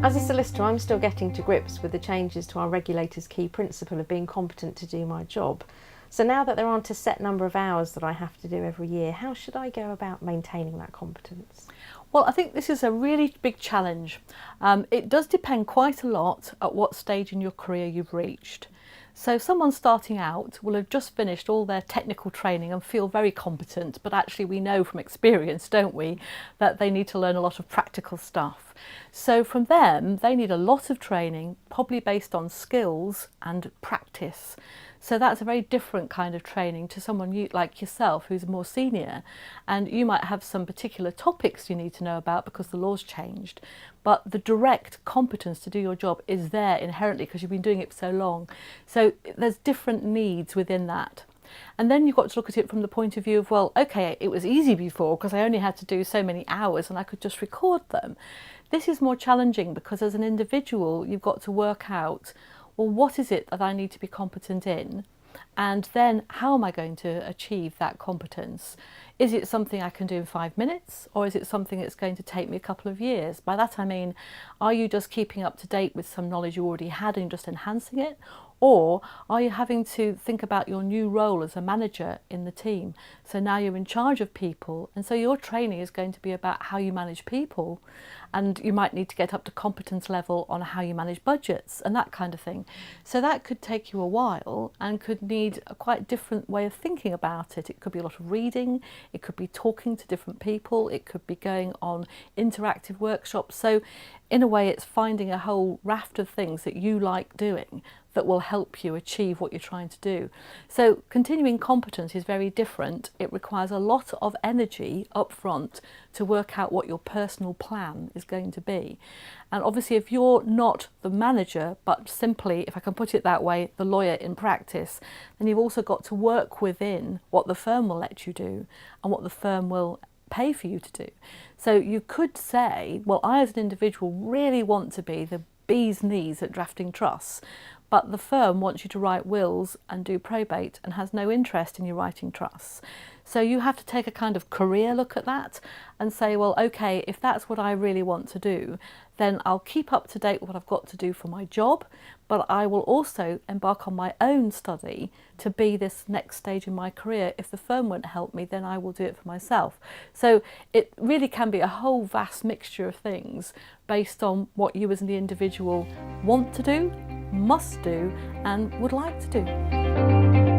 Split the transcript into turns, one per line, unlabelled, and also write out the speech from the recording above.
As a solicitor, I'm still getting to grips with the changes to our regulator's key principle of being competent to do my job. So now that there aren't a set number of hours that I have to do every year, how should I go about maintaining that competence?
Well, I think this is a really big challenge. It does depend quite a lot at what stage in your career you've reached. So someone starting out will have just finished all their technical training and feel very competent, but actually we know from experience, don't we, that they need to learn a lot of practical stuff. So from them, they need a lot of training, probably based on skills and practice. So that's a very different kind of training to someone like yourself who's more senior, and you might have some particular topics you need to know about because the law's changed, but the direct competence to do your job is there inherently because you've been doing it for so long. So there's different needs within that. And then you've got to look at it from the point of view of, well, okay, it was easy before because I only had to do so many hours and I could just record them. This is more challenging because as an individual, you've got to work out, well, what is it that I need to be competent in? And then how am I going to achieve that competence? Is it something I can do in 5 minutes, or is it something that's going to take me a couple of years? By that I mean, are you just keeping up to date with some knowledge you already had and just enhancing it? Or are you having to think about your new role as a manager in the team? So now you're in charge of people, and so your training is going to be about how you manage people, and you might need to get up to competence level on how you manage budgets and that kind of thing. So that could take you a while and could need a quite different way of thinking about it. It could be a lot of reading, it could be talking to different people, it could be going on interactive workshops. So in a way, it's finding a whole raft of things that you like doing that will help you achieve what you're trying to do. So continuing competence is very different. It requires a lot of energy up front to work out what your personal plan is going to be. And obviously if you're not the manager, but simply, if I can put it that way, the lawyer in practice, then you've also got to work within what the firm will let you do and what the firm will pay for you to do. So you could say, well, I as an individual really want to be the bee's knees at drafting trusts, but the firm wants you to write wills and do probate and has no interest in you writing trusts. So you have to take a kind of career look at that and say, well, okay, if that's what I really want to do, then I'll keep up to date with what I've got to do for my job, but I will also embark on my own study to be this next stage in my career. If the firm won't help me, then I will do it for myself. So it really can be a whole vast mixture of things based on what you as the individual want to do, must do, and would like to do.